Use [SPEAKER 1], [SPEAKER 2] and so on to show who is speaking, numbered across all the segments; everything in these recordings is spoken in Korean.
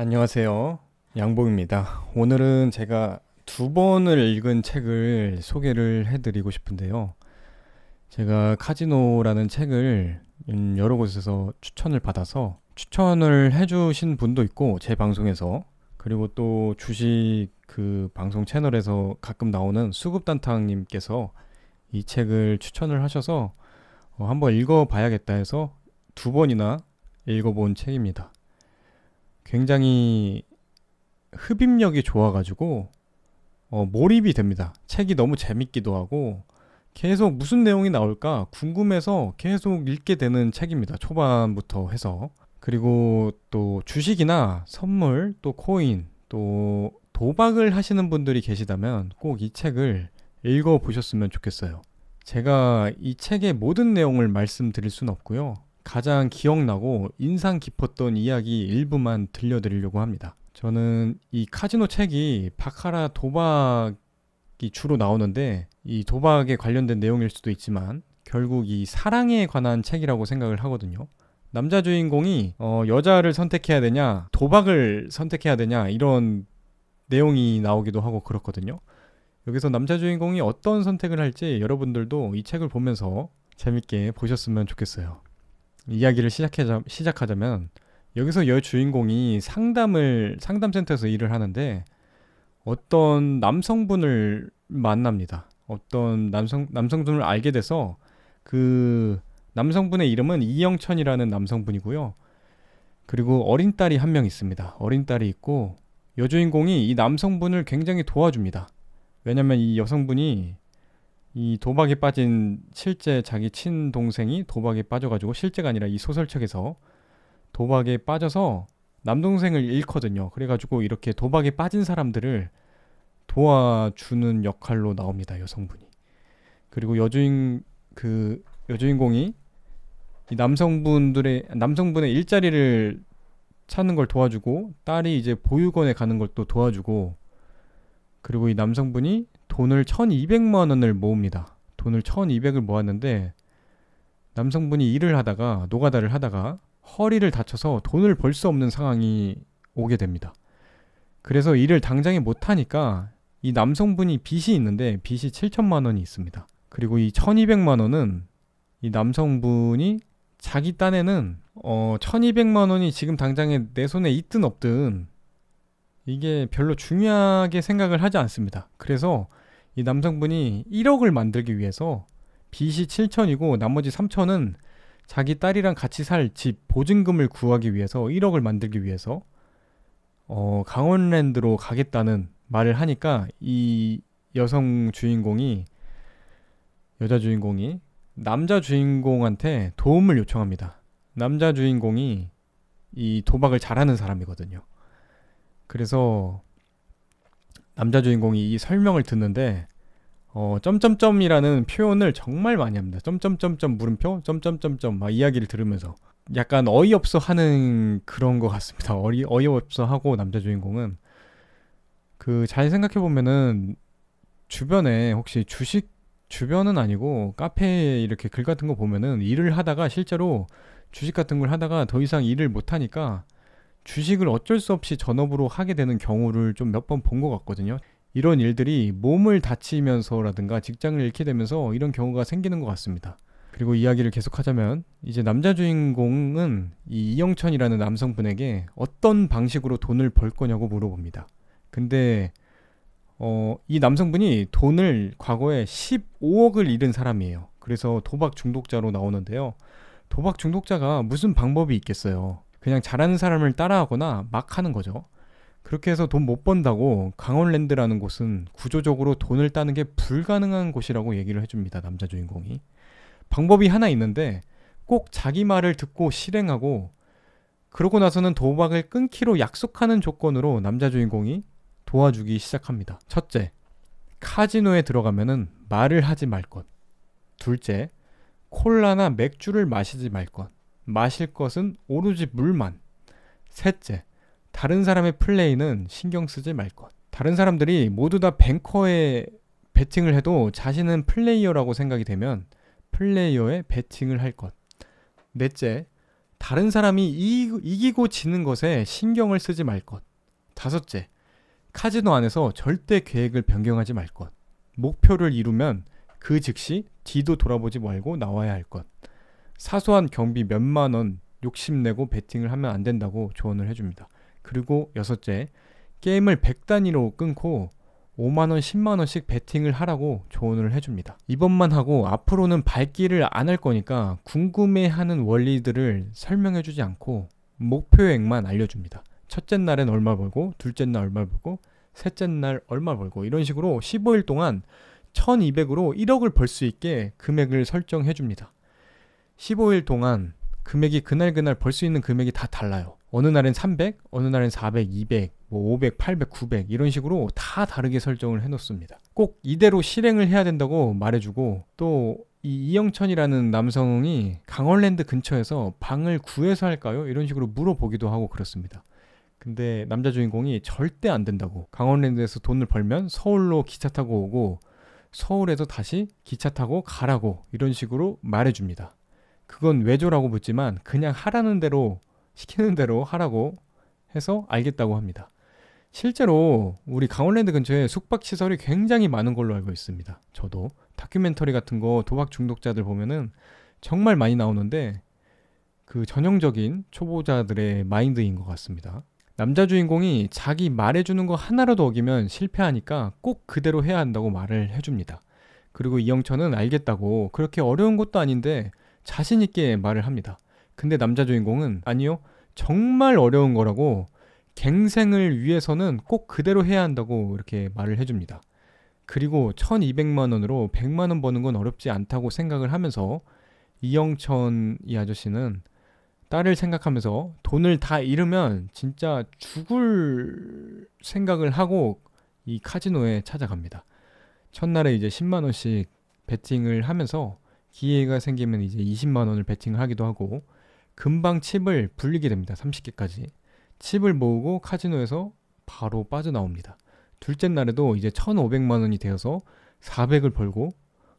[SPEAKER 1] 안녕하세요. 양봉입니다. 오늘은 제가 두 번을 읽은 책을 소개를 해드리고 싶은데요. 제가 카지노라는 책을 여러 곳에서 추천을 받아서 추천을 해주신 분도 있고, 제 방송에서, 그리고 또 주식 그 방송 채널에서 가끔 나오는 수급단탕님께서 이 책을 추천을 하셔서 한번 읽어봐야겠다 해서 두 번이나 읽어본 책입니다. 굉장히 흡입력이 좋아가지고 몰입이 됩니다. 책이 너무 재밌기도 하고 계속 무슨 내용이 나올까 궁금해서 계속 읽게 되는 책입니다. 초반부터 해서. 그리고 또 주식이나 선물, 또 코인, 또 도박을 하시는 분들이 계시다면 꼭 이 책을 읽어보셨으면 좋겠어요. 제가 이 책의 모든 내용을 말씀드릴 순 없고요. 가장 기억나고 인상 깊었던 이야기 일부만 들려드리려고 합니다. 저는 이 카지노 책이 바카라 도박이 주로 나오는데, 이 도박에 관련된 내용일 수도 있지만 결국 이 사랑에 관한 책이라고 생각을 하거든요. 남자 주인공이 여자를 선택해야 되냐, 도박을 선택해야 되냐, 이런 내용이 나오기도 하고 그렇거든요. 여기서 남자 주인공이 어떤 선택을 할지 여러분들도 이 책을 보면서 재밌게 보셨으면 좋겠어요. 이야기를 시작하자면, 여기서 여주인공이 상담센터에서 일을 하는데 어떤 남성분을 만납니다. 어떤 남성분을 알게 돼서, 그 남성분의 이름은 이영천이라는 남성분이고요. 그리고 어린 딸이 한 명 있습니다. 어린 딸이 있고, 여주인공이 이 남성분을 굉장히 도와줍니다. 왜냐면 이 여성분이 이 도박에 빠진, 실제 자기 친동생이 도박에 빠져가지고, 실제가 아니라 이 소설책에서 도박에 빠져서 남동생을 잃거든요. 그래가지고 이렇게 도박에 빠진 사람들을 도와주는 역할로 나옵니다, 여성분이. 그리고 여주인공이 이 남성분의 일자리를 찾는 걸 도와주고, 딸이 이제 보육원에 가는 걸 또 도와주고, 그리고 이 남성분이 돈을 1200만 원을 모읍니다. 돈을 1200을 모았는데, 남성분이 노가다를 하다가 허리를 다쳐서 돈을 벌 수 없는 상황이 오게 됩니다. 그래서 일을 당장에 못하니까 이 남성분이 빚이 있는데, 빚이 7천만 원이 있습니다. 그리고 이 1200만 원은 이 남성분이, 자기 딴에는 1200만 원이 지금 당장에 내 손에 있든 없든 이게 별로 중요하게 생각을 하지 않습니다. 그래서 이 남성분이 1억을 만들기 위해서, 빚이 7천이고 나머지 3천은 자기 딸이랑 같이 살 집 보증금을 구하기 위해서, 1억을 만들기 위해서 강원랜드로 가겠다는 말을 하니까, 이 여자 주인공이 남자 주인공한테 도움을 요청합니다. 남자 주인공이 이 도박을 잘하는 사람이거든요. 그래서 남자 주인공이 이 설명을 듣는데 점점점이라는 표현을 정말 많이 합니다. 점점점점 물음표 점점점점 막 이야기를 들으면서 약간 어이없어 하는 그런 것 같습니다. 어이없어 하고, 남자 주인공은 잘 생각해 보면은 주변에, 혹시 주변은 아니고 카페에 이렇게 글 같은 거 보면은, 일을 하다가 실제로 주식 같은 걸 하다가 더 이상 일을 못 하니까 주식을 어쩔 수 없이 전업으로 하게 되는 경우를 좀 몇 번 본 것 같거든요. 이런 일들이 몸을 다치면서라든가 직장을 잃게 되면서 이런 경우가 생기는 것 같습니다. 그리고 이야기를 계속하자면, 이제 남자 주인공은 이 이영천이라는 남성분에게 어떤 방식으로 돈을 벌 거냐고 물어봅니다. 근데 이 남성분이 돈을 과거에 15억을 잃은 사람이에요. 그래서 도박 중독자로 나오는데요. 도박 중독자가 무슨 방법이 있겠어요. 그냥 잘하는 사람을 따라하거나 막 하는 거죠. 그렇게 해서 돈 못 번다고 강원랜드라는 곳은 구조적으로 돈을 따는 게 불가능한 곳이라고 얘기를 해줍니다, 남자 주인공이. 방법이 하나 있는데 꼭 자기 말을 듣고 실행하고, 그러고 나서는 도박을 끊기로 약속하는 조건으로 남자 주인공이 도와주기 시작합니다. 첫째, 카지노에 들어가면은 말을 하지 말 것. 둘째, 콜라나 맥주를 마시지 말 것. 마실 것은 오로지 물만. 셋째, 다른 사람의 플레이는 신경 쓰지 말 것. 다른 사람들이 모두 다 뱅커에 베팅을 해도 자신은 플레이어라고 생각이 되면 플레이어에 베팅을 할 것. 넷째, 다른 사람이 이기고 지는 것에 신경을 쓰지 말 것. 다섯째, 카지노 안에서 절대 계획을 변경하지 말 것. 목표를 이루면 그 즉시 뒤도 돌아보지 말고 나와야 할 것. 사소한 경비 몇만 원 욕심내고 베팅을 하면 안 된다고 조언을 해줍니다. 그리고 여섯째, 게임을 100단위로 끊고 5만원, 10만원씩 베팅을 하라고 조언을 해줍니다. 이번만 하고 앞으로는 발길을 안 할 거니까 궁금해하는 원리들을 설명해주지 않고 목표액만 알려줍니다. 첫째 날엔 얼마 벌고, 둘째 날 얼마 벌고, 셋째 날 얼마 벌고, 이런 식으로 15일 동안 1200으로 1억을 벌 수 있게 금액을 설정해줍니다. 15일 동안 금액이 그날 벌 수 있는 금액이 다 달라요. 어느 날엔 300, 어느 날엔 400, 200, 500, 800, 900 이런 식으로 다 다르게 설정을 해놓습니다. 꼭 이대로 실행을 해야 된다고 말해주고, 또 이 이영천이라는 남성이 강원랜드 근처에서 방을 구해서 할까요? 이런 식으로 물어보기도 하고 그렇습니다. 근데 남자 주인공이 절대 안 된다고, 강원랜드에서 돈을 벌면 서울로 기차 타고 오고 서울에서 다시 기차 타고 가라고 이런 식으로 말해줍니다. 그건 왜죠라고 묻지만 그냥 하라는 대로, 시키는 대로 하라고 해서 알겠다고 합니다. 실제로 우리 강원랜드 근처에 숙박시설이 굉장히 많은 걸로 알고 있습니다. 저도 다큐멘터리 같은 거 도박 중독자들 보면은 정말 많이 나오는데 그 전형적인 초보자들의 마인드인 것 같습니다. 남자 주인공이 자기 말해주는 거 하나라도 어기면 실패하니까 꼭 그대로 해야 한다고 말을 해줍니다. 그리고 이영철은 알겠다고, 그렇게 어려운 것도 아닌데 자신 있게 말을 합니다. 근데 남자 주인공은 아니요, 정말 어려운 거라고, 갱생을 위해서는 꼭 그대로 해야 한다고 이렇게 말을 해줍니다. 그리고 1200만 원으로 100만 원 버는 건 어렵지 않다고 생각을 하면서 이영천 이 아저씨는 딸을 생각하면서 돈을 다 잃으면 진짜 죽을 생각을 하고 이 카지노에 찾아갑니다. 첫날에 이제 10만 원씩 베팅을 하면서 기회가 생기면 이제 20만 원을 베팅을 하기도 하고, 금방 칩을 불리게 됩니다. 30개까지. 칩을 모으고 카지노에서 바로 빠져나옵니다. 둘째 날에도 이제 1,500만 원이 되어서 400을 벌고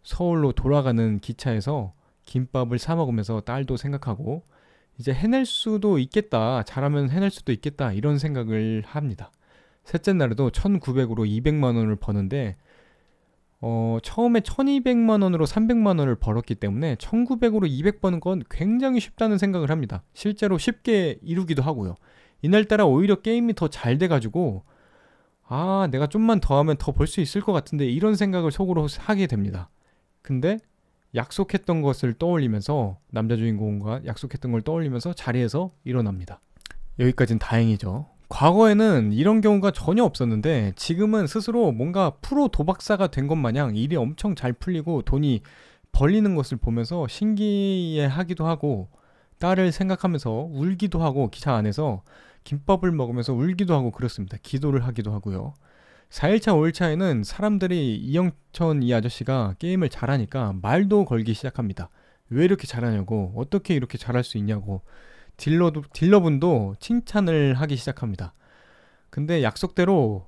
[SPEAKER 1] 서울로 돌아가는 기차에서 김밥을 사 먹으면서 딸도 생각하고 이제 해낼 수도 있겠다, 잘하면 해낼 수도 있겠다 이런 생각을 합니다. 셋째 날에도 1,900으로 200만 원을 버는데 처음에 1,200만 원으로 300만 원을 벌었기 때문에 1,900으로 200 버는 건 굉장히 쉽다는 생각을 합니다. 실제로 쉽게 이루기도 하고요. 이날따라 오히려 게임이 더 잘 돼가지고 내가 좀만 더 하면 더 벌 수 있을 것 같은데 이런 생각을 속으로 하게 됩니다. 근데 약속했던 것을 떠올리면서, 남자 주인공과 약속했던 걸 떠올리면서 자리에서 일어납니다. 여기까지는 다행이죠. 과거에는 이런 경우가 전혀 없었는데 지금은 스스로 뭔가 프로 도박사가 된 것 마냥 일이 엄청 잘 풀리고 돈이 벌리는 것을 보면서 신기해하기도 하고, 딸을 생각하면서 울기도 하고, 기차 안에서 김밥을 먹으면서 울기도 하고 그렇습니다. 기도를 하기도 하고요. 4일차, 5일차에는 사람들이 이영천 이 아저씨가 게임을 잘하니까 말도 걸기 시작합니다. 왜 이렇게 잘하냐고, 어떻게 이렇게 잘할 수 있냐고, 딜러분도 칭찬을 하기 시작합니다. 근데 약속대로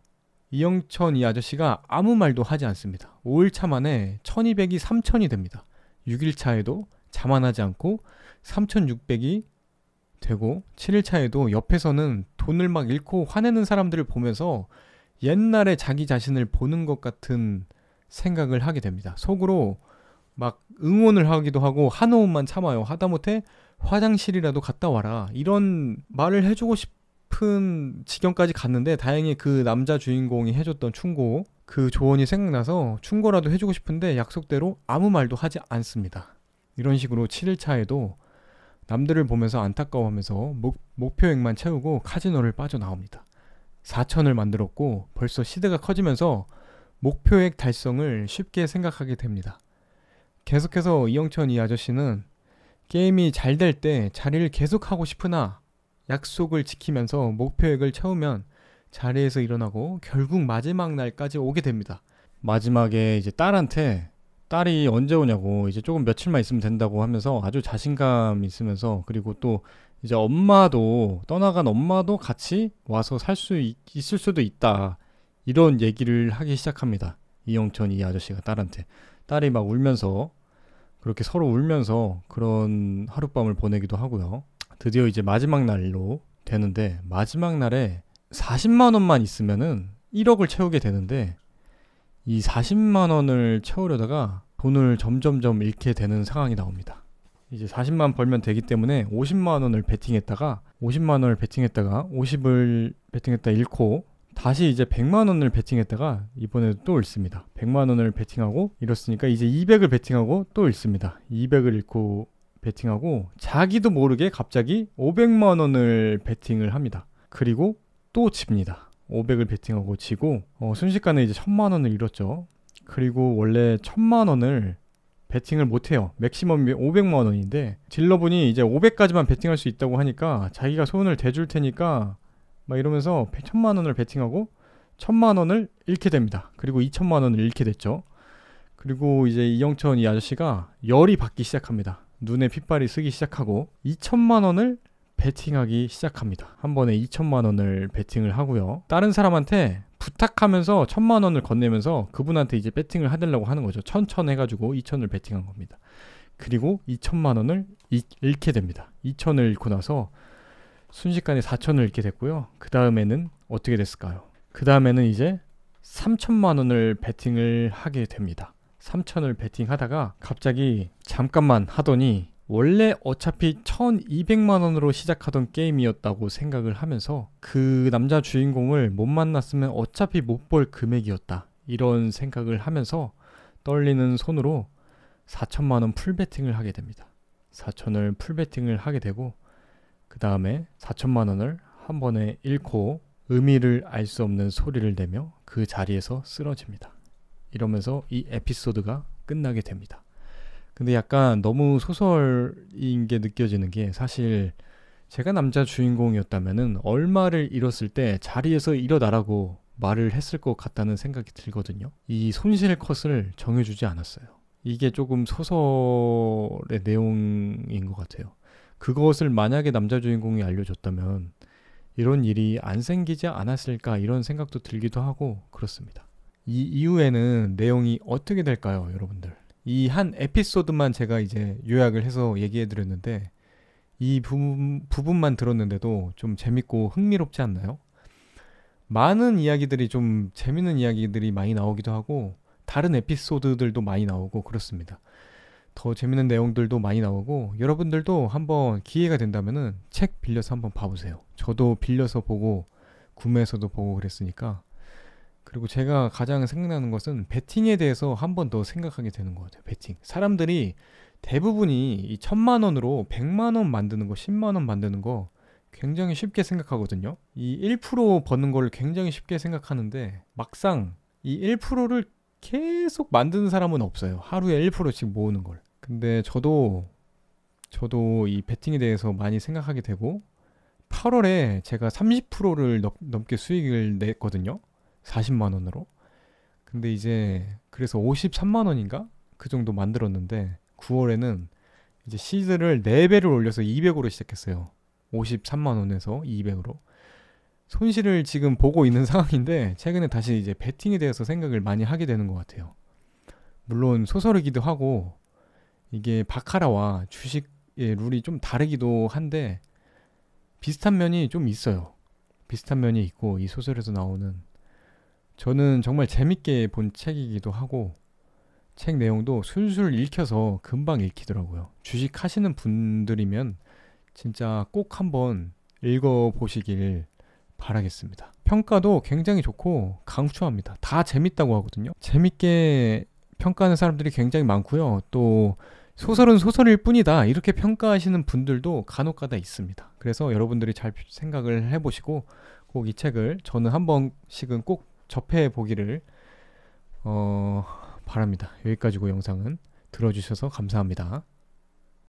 [SPEAKER 1] 이영천 이 아저씨가 아무 말도 하지 않습니다. 5일차 만에 1200이 3000이 됩니다. 6일차에도 자만하지 않고 3600이 되고, 7일차에도 옆에서는 돈을 막 잃고 화내는 사람들을 보면서 옛날에 자기 자신을 보는 것 같은 생각을 하게 됩니다. 속으로 막 응원을 하기도 하고, 한 호흡만 참아요, 하다못해 화장실이라도 갔다 와라, 이런 말을 해주고 싶은 지경까지 갔는데 다행히 그 남자 주인공이 해줬던 충고, 그 조언이 생각나서 충고라도 해주고 싶은데 약속대로 아무 말도 하지 않습니다. 이런 식으로 7일차에도 남들을 보면서 안타까워하면서 목표액만 채우고 카지노를 빠져나옵니다. 4천을 만들었고 벌써 시대가 커지면서 목표액 달성을 쉽게 생각하게 됩니다. 계속해서 이영천 이 아저씨는 게임이 잘 될 때 자리를 계속하고 싶으나 약속을 지키면서 목표액을 채우면 자리에서 일어나고 결국 마지막 날까지 오게 됩니다. 마지막에 이제 딸이 언제 오냐고, 이제 조금 며칠만 있으면 된다고 하면서 아주 자신감 있으면서, 그리고 또 이제 떠나간 엄마도 같이 와서 살 수 있을 수도 있다, 이런 얘기를 하기 시작합니다. 이영천 이 아저씨가 딸한테. 딸이 막 울면서, 그렇게 서로 울면서 그런 하룻밤을 보내기도 하고요. 드디어 이제 마지막 날로 되는데, 마지막 날에 40만 원만 있으면은 1억을 채우게 되는데, 이 40만 원을 채우려다가 돈을 점점점 잃게 되는 상황이 나옵니다. 이제 40만 벌면 되기 때문에 50만 원을 베팅했다가 50을 베팅했다 잃고, 다시 이제 100만 원을 베팅했다가 이번에도 또 잃습니다. 100만 원을 베팅하고 잃었으니까 이제 200을 베팅하고 또 잃습니다. 200을 잃고 베팅하고, 자기도 모르게 갑자기 500만 원을 베팅을 합니다. 그리고 또 집니다. 500을 베팅하고 지고 순식간에 이제 1000만 원을 잃었죠. 그리고 원래 1000만 원을 베팅을 못해요. 맥시멈이 500만 원인데 딜러분이 이제 500까지만 베팅할 수 있다고 하니까 자기가 손을 대줄 테니까 막 이러면서 1000만 원을 베팅하고 1000만 원을 잃게 됩니다. 그리고 2000만 원을 잃게 됐죠. 그리고 이제 이영천 이 아저씨가 열이 받기 시작합니다. 눈에 핏발이 쓰기 시작하고 2000만 원을 베팅하기 시작합니다. 한 번에 2000만 원을 베팅을 하고요. 다른 사람한테 부탁하면서 1000만 원을 건네면서 그분한테 이제 베팅을 해달라고 하는 거죠. 1000 해가지고 2000을 베팅한 겁니다. 그리고 2000만 원을 잃게 됩니다. 2000을 잃고 나서 순식간에 4000을 잃게 됐고요. 그 다음에는 어떻게 됐을까요? 그 다음에는 이제 3000만 원을 베팅을 하게 됩니다. 3000을 베팅하다가 갑자기 잠깐만 하더니 원래 어차피 1200만 원으로 시작하던 게임이었다고 생각을 하면서 그 남자 주인공을 못 만났으면 어차피 못 벌 금액이었다, 이런 생각을 하면서 떨리는 손으로 4000만 원 풀베팅을 하게 됩니다. 4000을 풀베팅을 하게 되고, 그 다음에 4000만 원을 한 번에 잃고 의미를 알 수 없는 소리를 내며 그 자리에서 쓰러집니다. 이러면서 이 에피소드가 끝나게 됩니다. 근데 약간 너무 소설인 게 느껴지는 게, 사실 제가 남자 주인공이었다면은 얼마를 잃었을 때 자리에서 일어나라고 말을 했을 것 같다는 생각이 들거든요. 이 손실 컷을 정해주지 않았어요. 이게 조금 소설의 내용인 것 같아요. 그것을 만약에 남자 주인공이 알려줬다면 이런 일이 안 생기지 않았을까, 이런 생각도 들기도 하고 그렇습니다. 이 이후에는 내용이 어떻게 될까요, 여러분들? 이 한 에피소드만 제가 이제 요약을 해서 얘기해 드렸는데, 이 부분만 들었는데도 좀 재밌고 흥미롭지 않나요? 많은 이야기들이, 좀 재밌는 이야기들이 많이 나오기도 하고 다른 에피소드들도 많이 나오고 그렇습니다. 더 재밌는 내용들도 많이 나오고, 여러분들도 한번 기회가 된다면은 책 빌려서 한번 봐보세요. 저도 빌려서 보고 구매해서도 보고 그랬으니까. 그리고 제가 가장 생각나는 것은 베팅에 대해서 한 번 더 생각하게 되는 것 같아요. 베팅. 사람들이 대부분이 이 1000만 원으로 100만 원 만드는 거, 10만 원 만드는 거 굉장히 쉽게 생각하거든요. 이 1% 버는 걸 굉장히 쉽게 생각하는데, 막상 이 1%를 계속 만드는 사람은 없어요. 하루에 1%씩 모으는 걸. 근데 저도 이 베팅에 대해서 많이 생각하게 되고, 8월에 제가 30%를 넘게 수익을 냈거든요. 40만 원으로. 근데 이제 그래서 53만 원인가? 그 정도 만들었는데 9월에는 이제 시드를 4배를 올려서 200으로 시작했어요. 53만 원에서 200으로. 손실을 지금 보고 있는 상황인데, 최근에 다시 이제 베팅에 대해서 생각을 많이 하게 되는 것 같아요. 물론 소설이기도 하고 이게 바카라와 주식의 룰이 좀 다르기도 한데 비슷한 면이 좀 있어요. 비슷한 면이 있고, 이 소설에서 나오는, 저는 정말 재밌게 본 책이기도 하고, 책 내용도 술술 읽혀서 금방 읽히더라고요. 주식 하시는 분들이면 진짜 꼭 한번 읽어보시길 바라겠습니다. 평가도 굉장히 좋고 강추합니다. 다 재밌다고 하거든요. 재밌게 평가하는 사람들이 굉장히 많고요. 또 소설은 소설일 뿐이다, 이렇게 평가하시는 분들도 간혹가다 있습니다. 그래서 여러분들이 잘 생각을 해보시고 꼭 이 책을, 저는 한 번씩은 꼭 접해보기를 바랍니다. 여기까지고 영상은 들어주셔서 감사합니다.